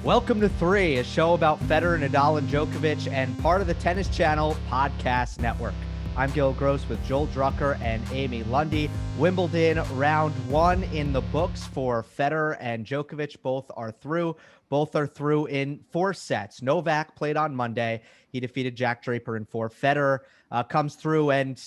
Welcome to Three, a show about Federer, Nadal, and Djokovic, and part of the Tennis Channel podcast network. I'm Gill Gross with Joel Drucker and Amy Lundy. Wimbledon round one in the books for Federer and Djokovic. Both are through. Both are through in 4 sets. Novak played on Monday. He defeated Jack Draper in 4. Federer comes through, and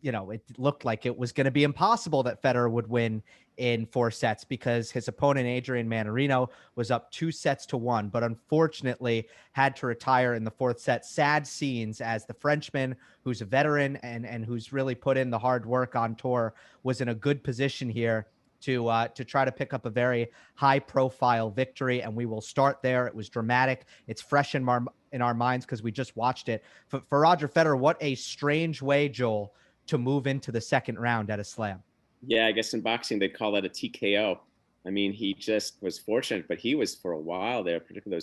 it looked like it was going to be impossible that Federer would win in 4 sets because his opponent, Adrian Mannarino, was up 2-1, but unfortunately had to retire in the 4th set. Sad scenes as the Frenchman, who's a veteran and who's really put in the hard work on tour, was in a good position here to try to pick up a very high-profile victory, and we will start there. It was dramatic. It's fresh in our minds because we just watched it. For Roger Federer, what a strange way, Joel, to move into the second round at a slam. Yeah, I guess in boxing they call that a TKO. I mean, he just was fortunate, but he was for a while there, particularly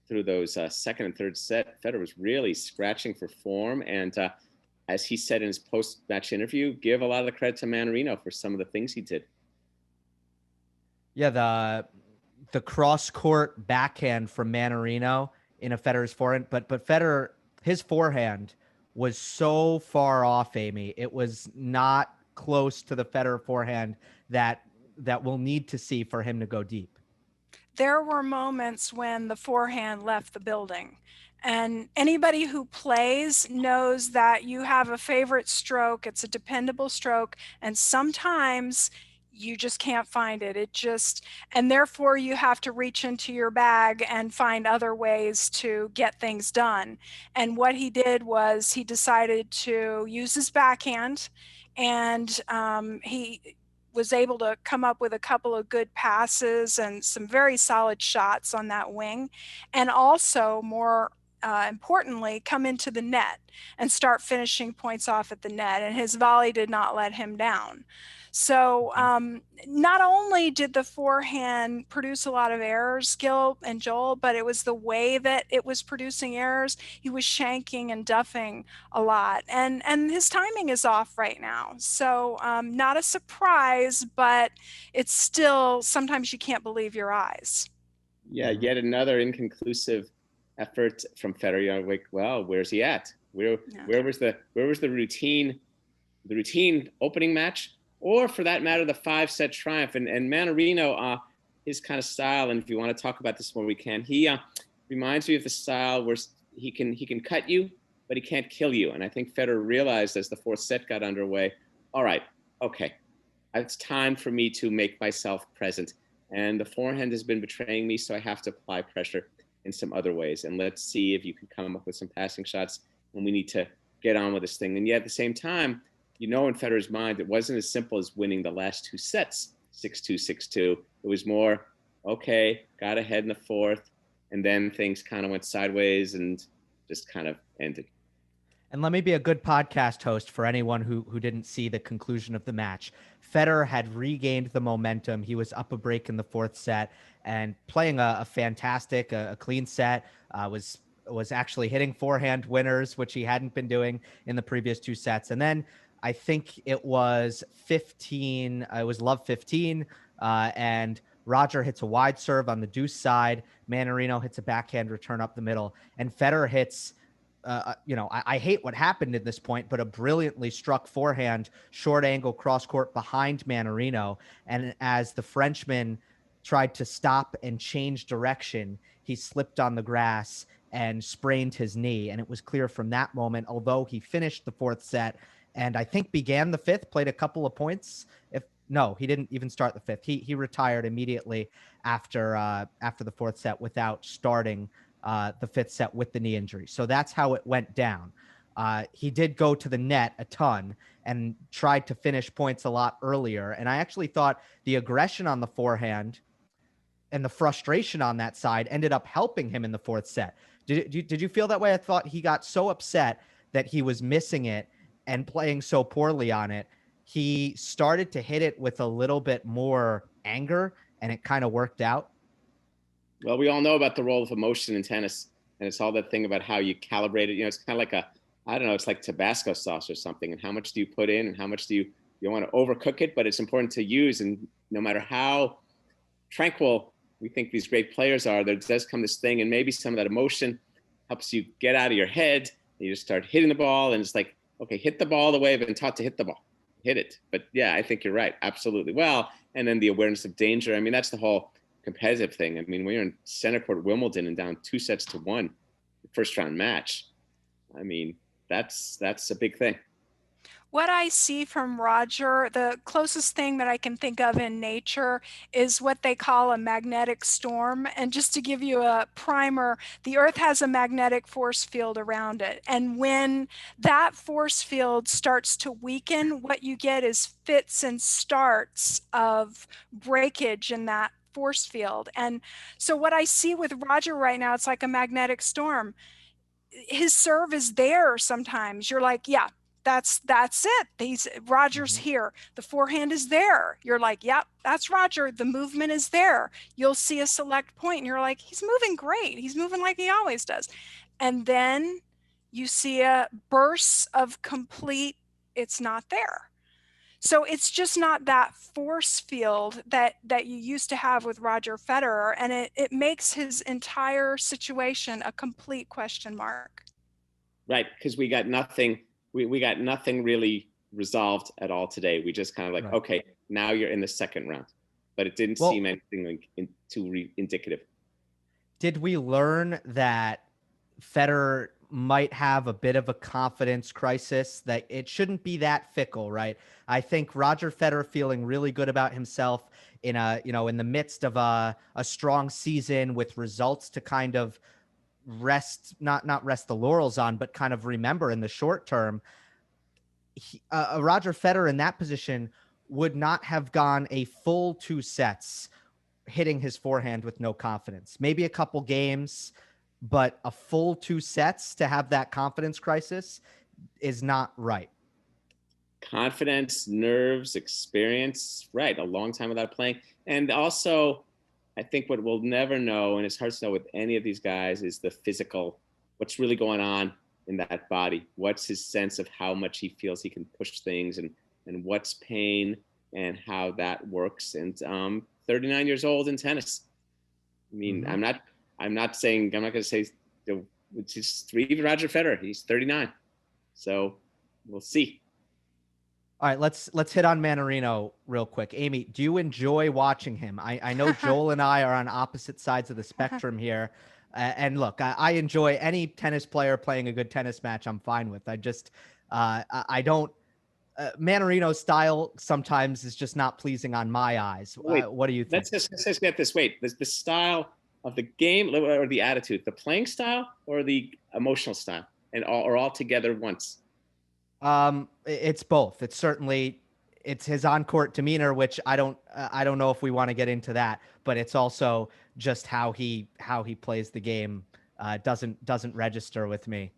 through those second and third set. Federer was really scratching for form, and as he said in his post-match interview, give a lot of the credit to Mannarino for some of the things he did. Yeah, the cross-court backhand from Mannarino in a Federer's forehand, but Federer, his forehand was so far off, Amy. It was not close to the Federer forehand that we'll need to see for him to go deep. There were moments when the forehand left the building, and anybody who plays knows that you have a favorite stroke. It's a dependable stroke, and sometimes you just can't find it. And therefore you have to reach into your bag and find other ways to get things done. And what he did was he decided to use his backhand, and he was able to come up with a couple of good passes and some very solid shots on that wing. And also, more importantly, come into the net and start finishing points off at the net. And his volley did not let him down. So not only did the forehand produce a lot of errors, Gill and Joel, but it was the way that it was producing errors. He was shanking and duffing a lot, and his timing is off right now. So not a surprise, but it's still, sometimes you can't believe your eyes. Yeah, yet another inconclusive effort from Federer. Like, well, where's he at? Where was the routine opening match? Or for that matter, the 5-set triumph. And Mannarino, his kind of style, and if you want to talk about this more, we can. He reminds me of the style where he can cut you, but he can't kill you. And I think Federer realized as the 4th set got underway, all right, okay, it's time for me to make myself present. And the forehand has been betraying me, so I have to apply pressure in some other ways. And let's see if you can come up with some passing shots when we need to get on with this thing. And yet at the same time, in Federer's mind, it wasn't as simple as winning the last 2 sets, 6-2, 6-2. It was more, okay, got ahead in the 4th, and then things kind of went sideways and just kind of ended. And let me be a good podcast host for anyone who didn't see the conclusion of the match. Federer had regained the momentum. He was up a break in the 4th set and playing a fantastic, a clean set, was actually hitting forehand winners, which he hadn't been doing in the previous 2 sets. And then I think it was 15. It was love 15, and Roger hits a wide serve on the deuce side. Mannarino hits a backhand return up the middle, and Federer hits. I hate what happened at this point, but a brilliantly struck forehand, short angle cross court behind Mannarino, and as the Frenchman tried to stop and change direction, he slipped on the grass and sprained his knee, and it was clear from that moment. Although he finished the 4th set. And I think began the 5th, played a couple of points. He didn't even start the 5th. He retired immediately after the 4th set without starting the 5th set with the knee injury. So that's how it went down. He did go to the net a ton and tried to finish points a lot earlier. And I actually thought the aggression on the forehand and the frustration on that side ended up helping him in the 4th set. Did you feel that way? I thought he got so upset that he was missing it and playing so poorly on it, he started to hit it with a little bit more anger, and it kind of worked out. Well, we all know about the role of emotion in tennis, and it's all that thing about how you calibrate it. It's kind of like it's like Tabasco sauce or something, and how much do you put in and how much do you want to overcook it, but it's important to use. And no matter how tranquil we think these great players are, there does come this thing, and maybe some of that emotion helps you get out of your head, and you just start hitting the ball, and it's like, okay, hit the ball the way I've been taught to hit the ball. Hit it. But yeah, I think you're right. Absolutely. Well, and then the awareness of danger. I mean, that's the whole competitive thing. I mean, when you're in center court Wimbledon and down 2-1, first round match, I mean, that's a big thing. What I see from Roger, the closest thing that I can think of in nature is what they call a magnetic storm. And just to give you a primer, the Earth has a magnetic force field around it. And when that force field starts to weaken, what you get is fits and starts of breakage in that force field. And so what I see with Roger right now, it's like a magnetic storm. His serve is there sometimes. You're like, yeah, that's it. Roger's here. The forehand is there. You're like, yep, that's Roger. The movement is there. You'll see a select point and you're like, he's moving great. He's moving like he always does. And then you see a burst of complete, it's not there. So it's just not that force field that you used to have with Roger Federer, and it makes his entire situation a complete question mark. Right, because we got nothing. We got nothing really resolved at all today. We just kind of like, right. Okay, now you're in the second round, but it didn't seem anything like too indicative. Did we learn that Federer might have a bit of a confidence crisis, that it shouldn't be that fickle, right? I think Roger Federer feeling really good about himself in in the midst of a strong season with results to kind of not rest the laurels on, but kind of remember in the short term. Roger Federer in that position would not have gone a full 2 sets hitting his forehand with no confidence. Maybe a couple games, but a full 2 sets to have that confidence crisis is not right. Confidence, nerves, experience, right. A long time without playing. And also, I think what we'll never know, and it's hard to know with any of these guys, is the physical, what's really going on in that body. What's his sense of how much he feels he can push things, and what's pain and how that works. And 39 years old in tennis. I mean, I'm not going to say it's just even Roger Federer. He's 39. So we'll see. All right, let's hit on Mannarino real quick. Amy, do you enjoy watching him? I know Joel and I are on opposite sides of the spectrum here. And look, I enjoy any tennis player playing a good tennis match. I'm fine with. I don't. Mannarino's style sometimes is just not pleasing on my eyes. Wait, what do you think? Let's just get this. Wait, the style of the game or the attitude, the playing style or the emotional style, or all together once? It's both. It's his on-court demeanor, which I don't know if we want to get into that, but it's also just how he plays the game. Doesn't register with me.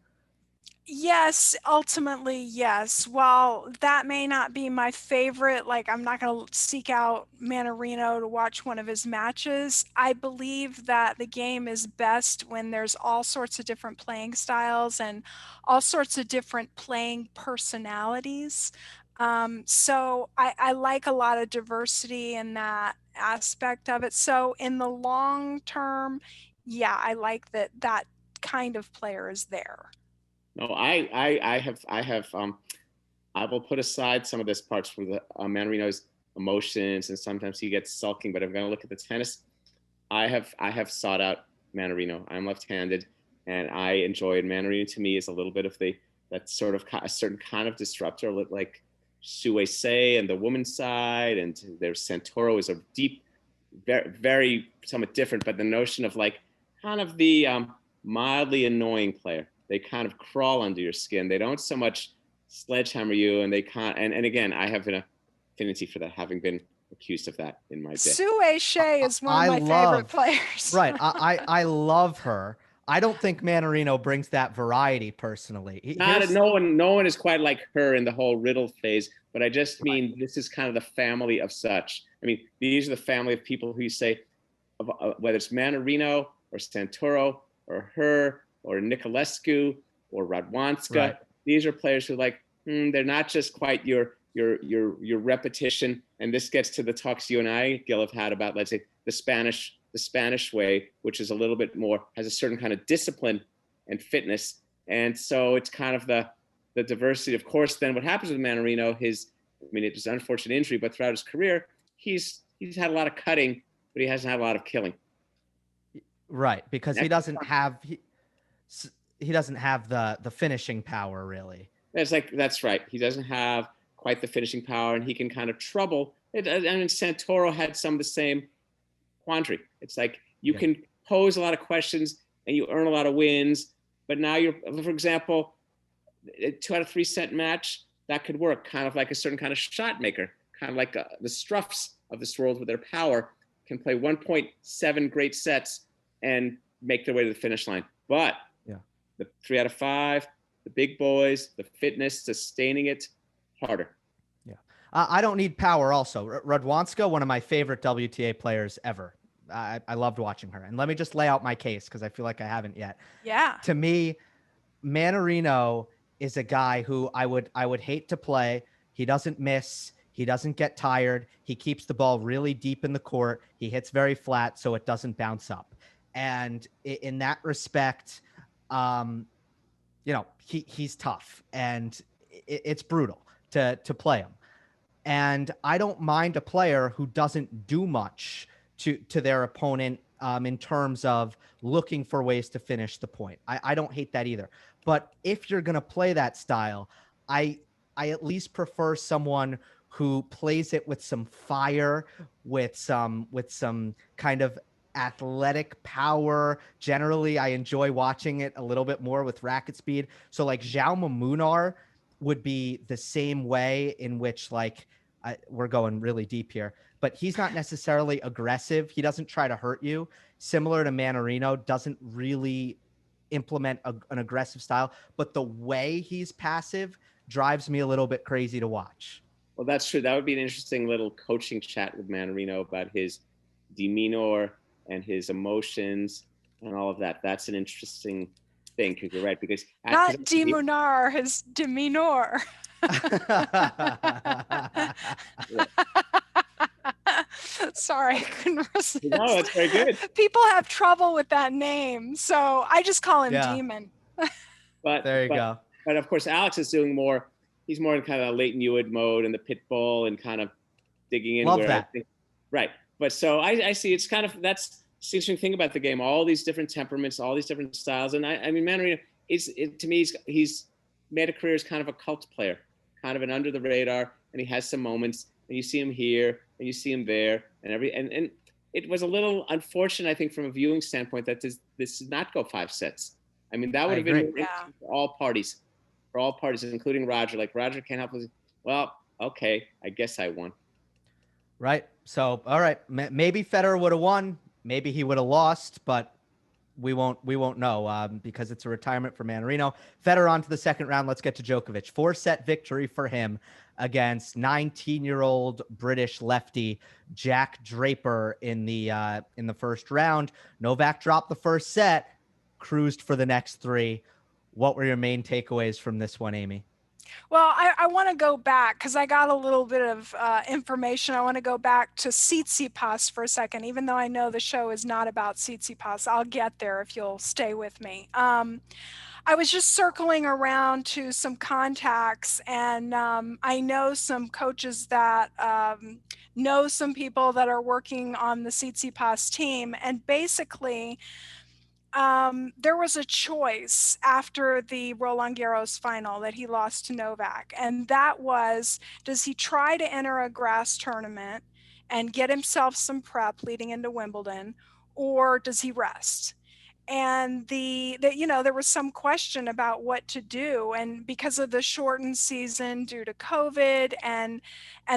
Yes, ultimately, yes. While that may not be my favorite, like I'm not going to seek out Mannarino to watch one of his matches, I believe that the game is best when there's all sorts of different playing styles and all sorts of different playing personalities. So I like a lot of diversity in that aspect of it. So in the long term, yeah, I like that kind of player is there. No, I will put aside some of this parts for the Mannarino's emotions, and sometimes he gets sulking, but I'm going to look at the tennis. I have sought out Mannarino. I'm left-handed, and I enjoy it. Mannarino to me is a little bit of that sort of a certain kind of disruptor, like Sue Say and the women's side, and there's Santoro is a deep, very, very somewhat different, but the notion of like kind of the mildly annoying player. They kind of crawl under your skin. They don't so much sledgehammer you, and they can't. And again, I have an affinity for that, having been accused of that in my day. Sue Shea is one of my favorite players. Right, I love her. I don't think Mannarino brings that variety personally. No one is quite like her in the whole riddle phase. But I just mean this is kind of the family of such. I mean, these are the family of people who you say, whether it's Mannarino or Santoro or her, or Nicolescu, or Radwanska. Right. These are players who they're not just quite your repetition. And this gets to the talks you and I, Gill, have had about, let's say, the Spanish the Spanish way, which is a little bit more, has a certain kind of discipline and fitness. And so it's kind of the diversity. Of course, then what happens with Mannarino, it was an unfortunate injury, but throughout his career, he's had a lot of cutting, but he hasn't had a lot of killing. Right, because he doesn't have the finishing power, really. That's right. He doesn't have quite the finishing power, and he can kind of trouble. I mean, Santoro had some of the same quandary. It's like you can pose a lot of questions and you earn a lot of wins, but now for example, a 2 out of 3 set match, that could work, kind of like a certain kind of shot maker, kind of like the Struffs of this world with their power can play 1.7 great sets and make their way to the finish line. But the 3 out of 5, the big boys, the fitness, sustaining it, harder. Yeah. I don't need power also. Radwanska, one of my favorite WTA players ever. I loved watching her. And let me just lay out my case because I feel like I haven't yet. Yeah. To me, Mannarino is a guy who I would hate to play. He doesn't miss. He doesn't get tired. He keeps the ball really deep in the court. He hits very flat so it doesn't bounce up. And in that respect, he's tough and it's brutal to play him. And I don't mind a player who doesn't do much to their opponent in terms of looking for ways to finish the point. I don't hate that either. But if you're going to play that style, I at least prefer someone who plays it with some fire, with some kind of athletic power. Generally, I enjoy watching it a little bit more with racket speed. So like Jaume Munar would be the same way, in which we're going really deep here, but he's not necessarily aggressive. He doesn't try to hurt you. Similar to Mannarino, doesn't really implement an aggressive style, but the way he's passive drives me a little bit crazy to watch. Well, that's true. That would be an interesting little coaching chat with Mannarino about his demeanor and his emotions and all of that. That's an interesting thing, because you're right. Because not demeanor, his demeanor. Sorry, I couldn't resist. No, that's very good. People have trouble with that name, so I just call him Demon. But there you go. But of course, Alex is doing more. He's more in kind of Leighton Hewitt mode and the pit bull and kind of digging in. Love that. Right. But so I see it's kind of, that's the interesting thing about the game, all these different temperaments, all these different styles. And I mean, Mannarino, to me, he's made a career as kind of a cult player, kind of an under the radar, and he has some moments, and you see him here and you see him there, and it was a little unfortunate, I think, from a viewing standpoint, that this did not go 5 sets. I mean, that would have been for all parties, including Roger. Like, Roger can't help us. Well, okay, I guess I won. Right. So, all right, maybe Federer would have won, maybe he would have lost, but we won't know because it's a retirement for Mannarino. Federer on to the second round. Let's get to Djokovic. 4-set victory for him against 19-year-old British lefty Jack Draper in the first round. Novak dropped the first set, cruised for the next 3. What were your main takeaways from this one, Amy? Well, I want to go back because I got a little bit of information. I want to go back to Tsitsipas for a second, even though I know the show is not about Tsitsipas. I'll get there if you'll stay with me. I was just circling around to some contacts, and I know some coaches that know some people that are working on the Tsitsipas team, and basically there was a choice after the Roland Garros final that he lost to Novak, and that was, does he try to enter a grass tournament and get himself some prep leading into Wimbledon, or does he rest? And there was some question about what to do, and because of the shortened season due to COVID, and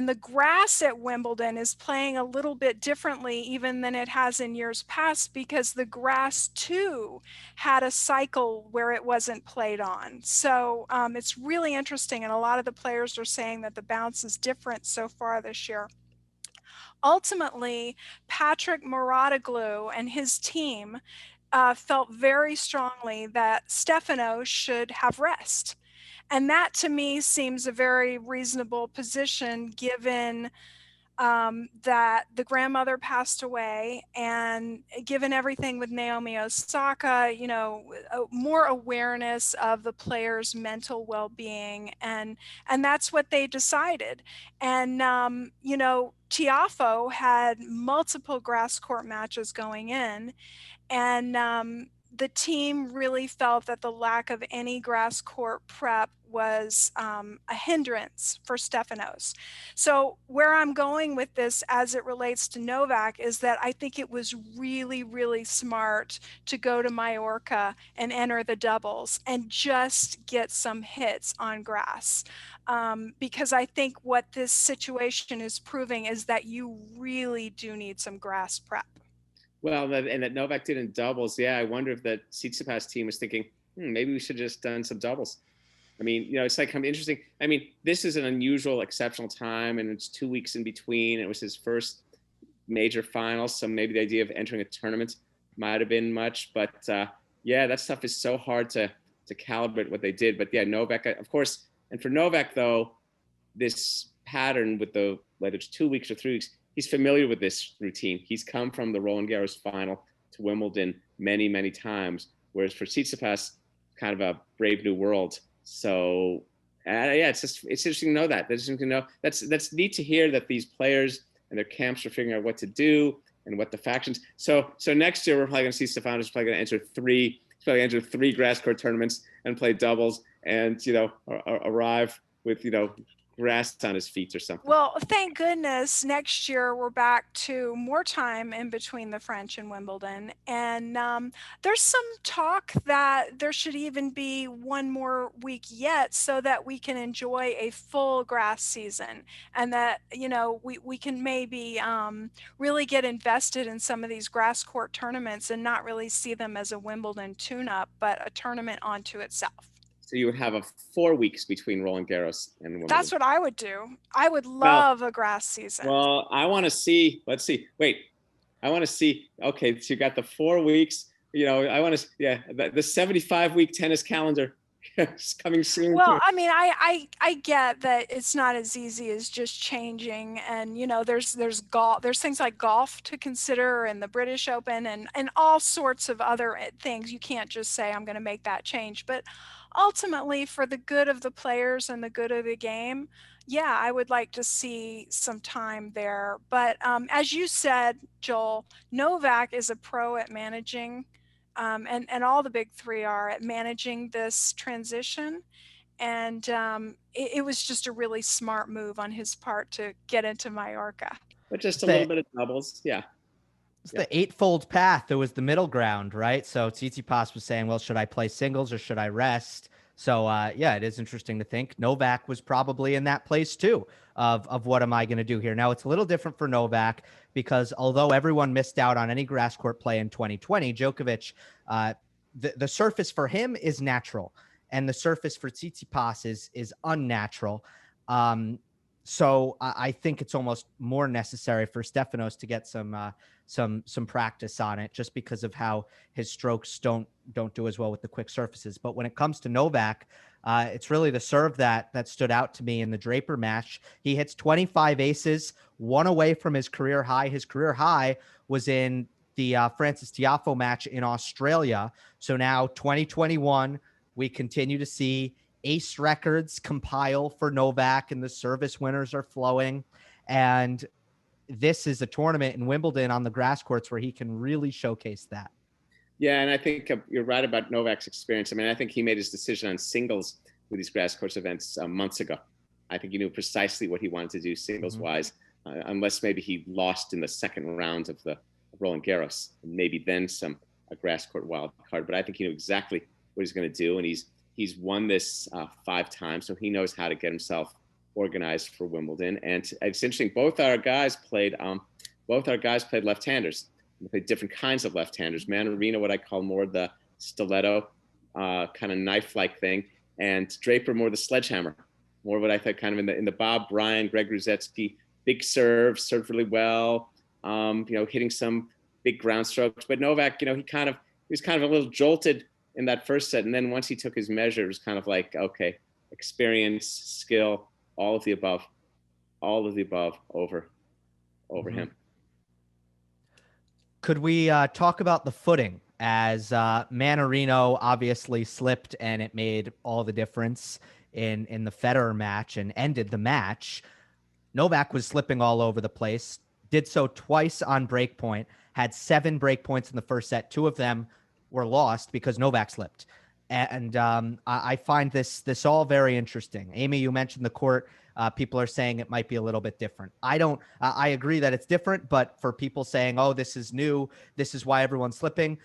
the grass at Wimbledon is playing a little bit differently even than it has in years past, because the grass too had a cycle where it wasn't played on. So it's really interesting, and a lot of the players are saying that the bounce is different so far this year. Ultimately, Patrick Mouratoglou and his team felt very strongly that Stefano should have rest. And that to me seems a very reasonable position given that the grandmother passed away, and given everything with Naomi Osaka, more awareness of the players' mental well-being, and that's what they decided. And Tiafoe had multiple grass court matches going in, and the team really felt that the lack of any grass court prep was a hindrance for Stefanos. So where I'm going with this as it relates to Novak is that I think it was really, really smart to go to Mallorca and enter the doubles and just get some hits on grass. Because I think what this situation is proving is that you really do need some grass prep. Well, and that Novak did in doubles. Yeah, I wonder if that Tsitsipas team was thinking, maybe we should just done some doubles. I mean, it's like kind of interesting. I mean, this is an unusual, exceptional time, and it's 2 weeks in between. It was his first major final, so maybe the idea of entering a tournament might have been much. But yeah, that stuff is so hard to calibrate what they did. But yeah, Novak, of course. And for Novak, though, this pattern with whether it's 2 weeks or 3 weeks, he's familiar with this routine. He's come from the Roland Garros final to Wimbledon many, many times, whereas for Tsitsipas, kind of a brave new world. So yeah, it's interesting to know that. That's interesting to know. That's neat to hear that these players and their camps are figuring out what to do and what the factions. So next year we're probably going to see Stefanos probably going to enter three grass court tournaments and play doubles, and arrive with grass on his feet or something. Well, thank goodness next year we're back to more time in between the French and Wimbledon. And there's some talk that there should even be one more week yet so that we can enjoy a full grass season, and that, we can maybe really get invested in some of these grass court tournaments and not really see them as a Wimbledon tune-up, but a tournament onto itself. So you would have 4 weeks between Roland Garros and Wimbledon. That's what I would do. I would love a grass season. Well, I want to see. Let's see. Wait, I want to see. Okay, so you got the 4 weeks. I want to. Yeah, the 75-week tennis calendar is coming soon. Well, I mean, I get that it's not as easy as just changing, and there's golf. There's things like golf to consider, and the British Open, and all sorts of other things. You can't just say I'm going to make that change, but ultimately, for the good of the players and the good of the game, yeah, I would like to see some time there. But as you said, Joel, Novak is a pro at managing, and all the big three are at managing this transition. And it was just a really smart move on his part to get into Mallorca. But just a little bit of doubles, yeah. It's the eightfold path. There was the middle ground, right? So Tsitsipas was saying, well, should I play singles or should I rest? So, yeah, it is interesting to think Novak was probably in that place too of what am I going to do here? Now, it's a little different for Novak because although everyone missed out on any grass court play in 2020, Djokovic, the surface for him is natural and the surface for Tsitsipas is unnatural. So I think it's almost more necessary for Stefanos to get some practice on it, just because of how his strokes don't do as well with the quick surfaces. But when it comes to Novak, it's really the serve that stood out to me in the Draper match. He hits 25 aces, one away from his career high. His career high was in the Frances Tiafoe match in Australia. So now 2021, we continue to see ace records compile for Novak, and the service winners are flowing. And this is a tournament in Wimbledon on the grass courts where he can really showcase that. Yeah, and I think you're right about Novak's experience. I mean, I think he made his decision on singles with these grass courts events months ago. I think he knew precisely what he wanted to do singles-wise, unless maybe he lost in the second round of the Roland Garros, and maybe then a grass court wild card. But I think he knew exactly what he's going to do, and he's won this 5 times, so he knows how to get himself organized for Wimbledon. And it's interesting, both our guys played left-handers. They played different kinds of left-handers. Mannarino, what I call more the stiletto kind of knife-like thing, and Draper more the sledgehammer, more what I thought kind of in the Bob Bryan, Greg Ruzetsky, big served really well, hitting some big ground strokes. But Novak, he was kind of a little jolted in that first set, and then once he took his measure, it was kind of like, okay, experience, skill, all of the above over. over him. Could we talk about the footing, as Mannarino obviously slipped and it made all the difference in the Federer match and ended the match? Novak was slipping all over the place, did so twice on break point, had 7 break points in the first set. 2 of them were lost because Novak slipped. And I find this all very interesting. Amy, you mentioned the court. People are saying it might be a little bit different. I agree that it's different, but for people saying, oh, this is new, this is why everyone's slipping.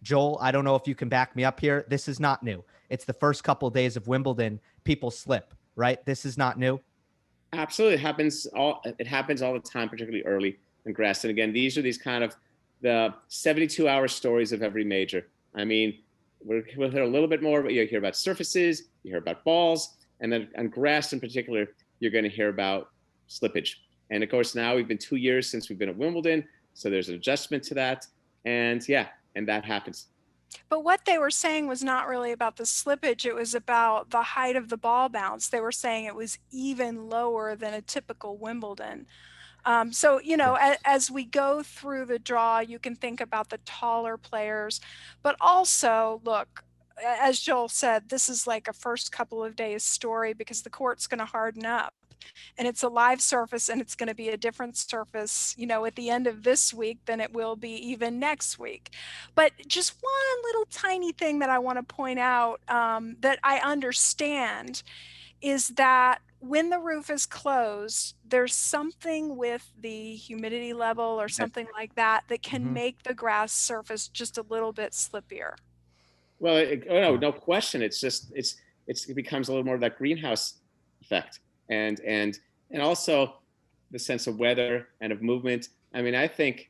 Joel, I don't know if you can back me up here. This is not new. It's the first couple of days of Wimbledon. People slip, right? This is not new. Absolutely. It happens all the time, particularly early in grass. And again, these are kind of the 72-hour stories of every major. I mean, we'll hear a little bit more, but you hear about surfaces, you hear about balls, and then on grass in particular, you're going to hear about slippage. And of course, now we've been 2 years since we've been at Wimbledon, so there's an adjustment to that. And yeah, and that happens. But what they were saying was not really about the slippage. It was about the height of the ball bounce. They were saying it was even lower than a typical Wimbledon. So, you know, as we go through the draw, you can think about the taller players, but also look, as Joel said, this is like a first couple of days story because the court's going to harden up. And it's a live surface, and it's going to be a different surface, you know, at the end of this week than it will be even next week. But just one little tiny thing that I want to point out that I understand is that when the roof is closed, there's something with the humidity level or something like that that can make the grass surface just a little bit slippier. Well, no question. It's just it becomes a little more of that greenhouse effect. And also the sense of weather and of movement. I mean, I think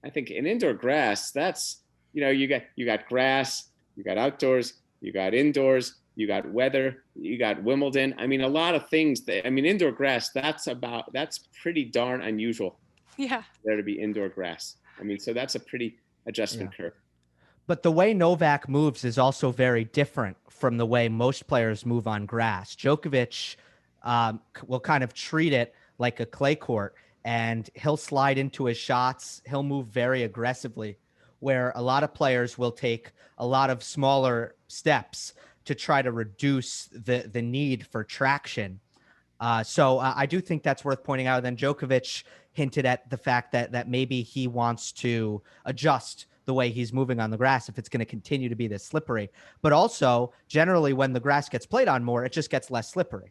in indoor grass, that's, you know, you got grass, you got outdoors, you got indoors, you got weather, you got Wimbledon. I mean, a lot of things. Indoor grass, that's pretty darn unusual. Yeah. There to be indoor grass. I mean, so that's a pretty adjustment curve. But the way Novak moves is also very different from the way most players move on grass. Djokovic will kind of treat it like a clay court, and he'll slide into his shots. He'll move very aggressively, where a lot of players will take a lot of smaller steps to try to reduce the need for traction. So I do think that's worth pointing out. Then Djokovic hinted at the fact that maybe he wants to adjust the way he's moving on the grass if it's going to continue to be this slippery. But also, generally, when the grass gets played on more, it just gets less slippery.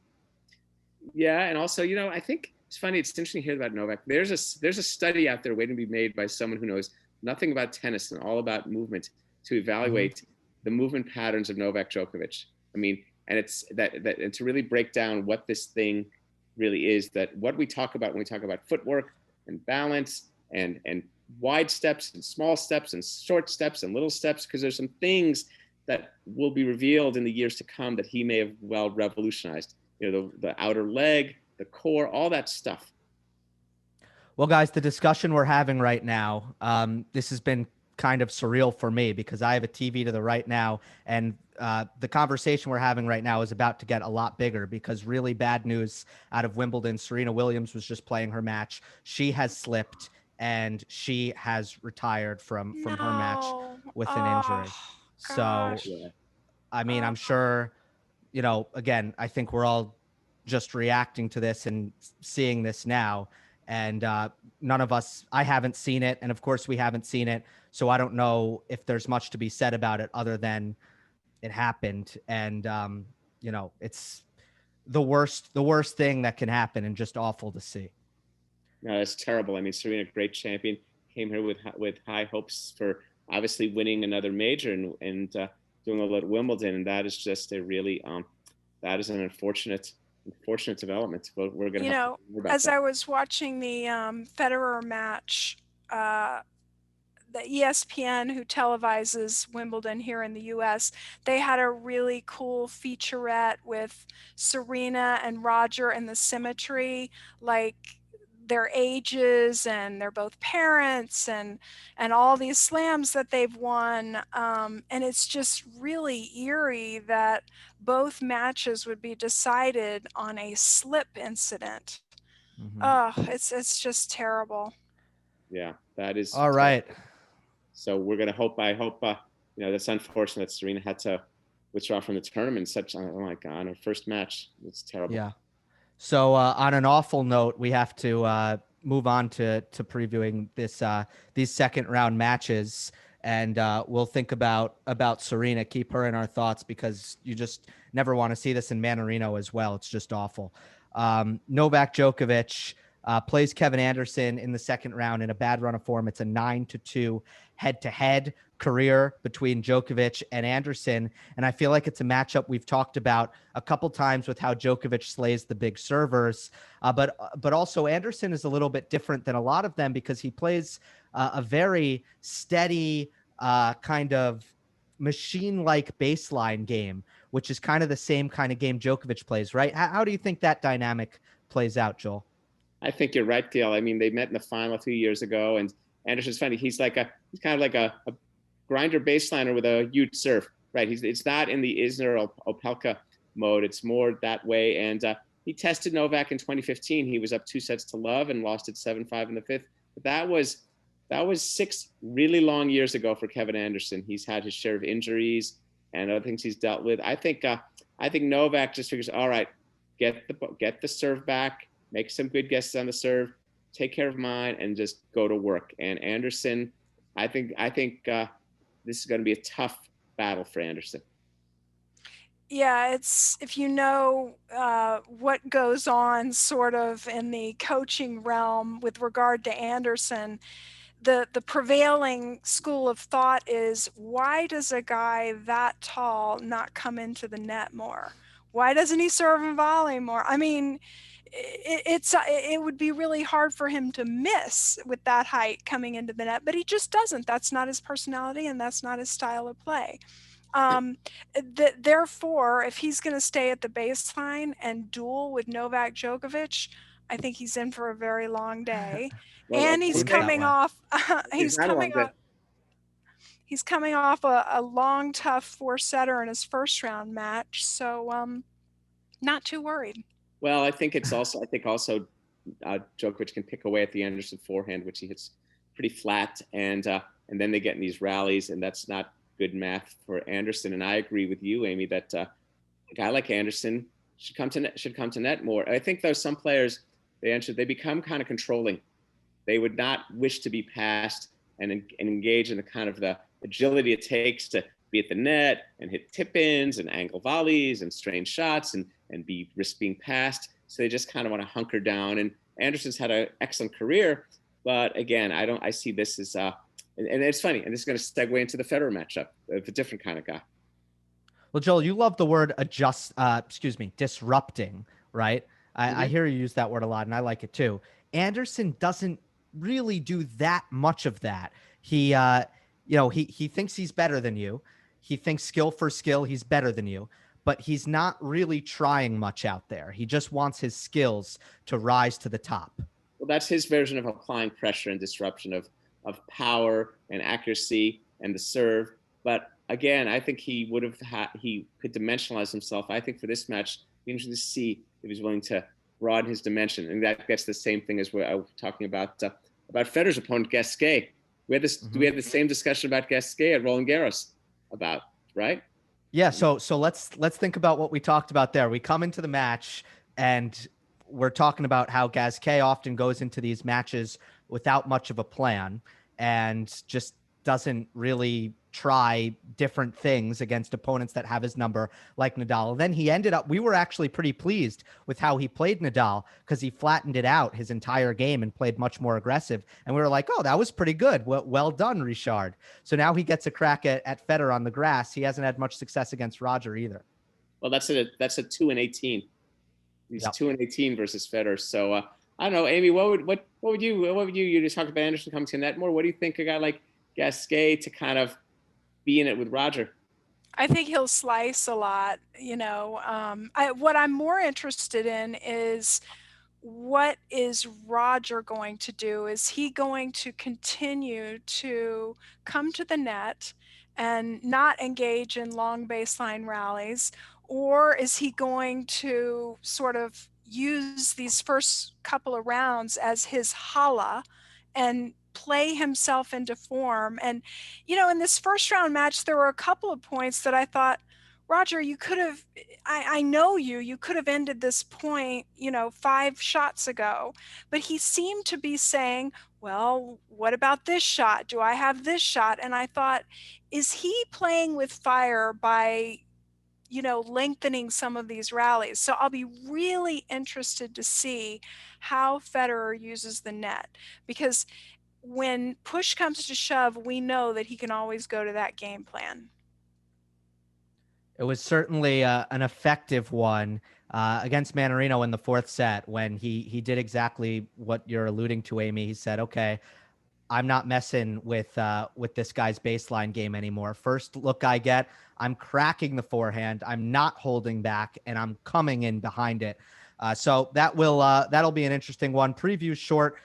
Yeah, and also, you know, I think it's funny. It's interesting to hear about Novak. There's a study out there waiting to be made by someone who knows nothing about tennis and all about movement to evaluate the movement patterns of Novak Djokovic. I mean, and it's and to really break down what this thing really is, that what we talk about when we talk about footwork and balance and wide steps and small steps and short steps and little steps, because there's some things that will be revealed in the years to come that he may have well revolutionized. You know, the outer leg, the core, all that stuff. Well, guys, the discussion we're having right now, this has been kind of surreal for me because I have a TV to the right now, and the conversation we're having right now is about to get a lot bigger because really bad news out of Wimbledon. Serena Williams was just playing her match. She has slipped and she has retired from her match with an injury. So, I mean, I'm sure, you know, again, I think we're all just reacting to this and seeing this now. And none of us, I haven't seen it. And of course we haven't seen it. So I don't know if there's much to be said about it other than it happened. And, you know, it's the worst thing that can happen and just awful to see. No, that's terrible. I mean, Serena, great champion, came here with high hopes for obviously winning another major and doing a little at Wimbledon. And that is just a really, that is an unfortunate development. We're going to, you know, as I was watching the Federer match, the ESPN, who televises Wimbledon here in the US, they had a really cool featurette with Serena and Roger and the symmetry, like their ages, and they're both parents, and all these slams that they've won. And it's just really eerie that both matches would be decided on a slip incident. Oh, it's just terrible. Yeah, that is All right. So we're gonna hope. I hope. That's unfortunate that Serena had to withdraw from the tournament. Oh my God, her first match. It's terrible. Yeah. So on an awful note, we have to move on to previewing these second round matches, and we'll think about Serena. Keep her in our thoughts because you just never want to see this in Mannarino as well. It's just awful. Novak Djokovic plays Kevin Anderson in the second round in a bad run of form. It's a 9-2 head-to-head career between Djokovic and Anderson. And I feel like it's a matchup we've talked about a couple times with how Djokovic slays the big servers. But also Anderson is a little bit different than a lot of them because he plays a very steady kind of machine-like baseline game, which is kind of the same kind of game Djokovic plays, right? How do you think that dynamic plays out, Joel? I think you're right, Gill. I mean, they met in the final a few years ago, and Anderson's funny. He's kind of like a grinder baseliner with a huge serve, right? It's not in the Isner or Opelka mode. It's more that way. And he tested Novak in 2015. He was up 2-0 and lost it 7-5 in the fifth. But that was 6 really long years ago for Kevin Anderson. He's had his share of injuries and other things he's dealt with. I think Novak just figures, all right, get the serve back, make some good guesses on the serve, take care of mine, and just go to work. And Anderson, I think this is going to be a tough battle for Anderson. Yeah, it's if you know what goes on sort of in the coaching realm with regard to Anderson, the prevailing school of thought is, why does a guy that tall not come into the net more? Why doesn't he serve and volley more? I mean, it would be really hard for him to miss with that height coming into the net, but he just doesn't. That's not his personality and that's not his style of play. Therefore, if he's going to stay at the baseline and duel with Novak Djokovic, I think he's in for a very long day. Well, And he's coming off he's coming off a long, tough 4-setter in his first round match. So not too worried. Well, I think also Djokovic can pick away at the Anderson forehand, which he hits pretty flat, and then they get in these rallies, and that's not good math for Anderson. And I agree with you, Amy, that a guy like Anderson should come to net more. I think though some players they become kind of controlling. They would not wish to be passed and engage in the kind of the agility it takes to be at the net and hit tip-ins and angle volleys and strange shots and risk being passed. So they just kind of want to hunker down. And Anderson's had an excellent career, but again, I see this as and it's funny, and this is going to segue into the Federer matchup of a different kind of guy. Well, Joel, you love the word disrupting, right? I hear you use that word a lot, and I like it too. Anderson doesn't really do that much of that. He thinks he's better than you. He thinks skill for skill, he's better than you, but he's not really trying much out there. He just wants his skills to rise to the top. Well, that's his version of applying pressure and disruption of power and accuracy and the serve. But again, I think he could dimensionalize himself. I think for this match, we need to see if he's willing to broaden his dimension. And that gets the same thing as we're talking about Federer's opponent, Gasquet. We had the same discussion about Gasquet at Roland Garros right? Yeah. So let's think about what we talked about there. We come into the match and we're talking about how Gasquet often goes into these matches without much of a plan and just doesn't really try different things against opponents that have his number, like Nadal. Then we were actually pretty pleased with how he played Nadal because he flattened it out his entire game and played much more aggressive. And we were like, oh, that was pretty good. Well done, Richard. So now he gets a crack at Federer on the grass. He hasn't had much success against Roger either. Well, that's a 2-18. He's 2-18 versus Federer. So I don't know, Amy, what would you just talk about Anderson coming to net more? What do you think a guy like Gasquet to kind of be in it with Roger? I think he'll slice a lot. What I'm more interested in is what is Roger going to do? Is he going to continue to come to the net and not engage in long baseline rallies? Or is he going to sort of use these first couple of rounds as his holla and play himself into form. And, you know, in this first round match, there were a couple of points that I thought, Roger, you could have, I know you could have ended this point, you know, 5 shots ago. But he seemed to be saying, well, what about this shot? Do I have this shot? And I thought, is he playing with fire by, you know, lengthening some of these rallies? So I'll be really interested to see how Federer uses the net, because when push comes to shove, we know that he can always go to that game plan. It was certainly an effective one against Mannarino in the 4th set, when he did exactly what you're alluding to, Amy. He said, okay, I'm not messing with this guy's baseline game anymore. First look I get, I'm cracking the forehand, I'm not holding back, and I'm coming in behind it. So that'll be an interesting one. Preview short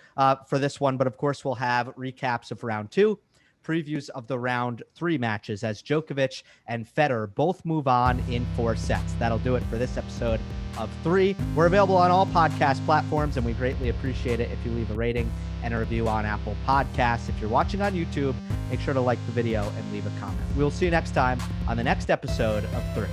for this one, but of course we'll have recaps of round 2, previews of the round 3 matches as Djokovic and Federer both move on in 4 sets. That'll do it for this episode of 3. We're available on all podcast platforms, and we greatly appreciate it if you leave a rating and a review on Apple Podcasts. If you're watching on YouTube, make sure to like the video and leave a comment. We'll see you next time on the next episode of 3.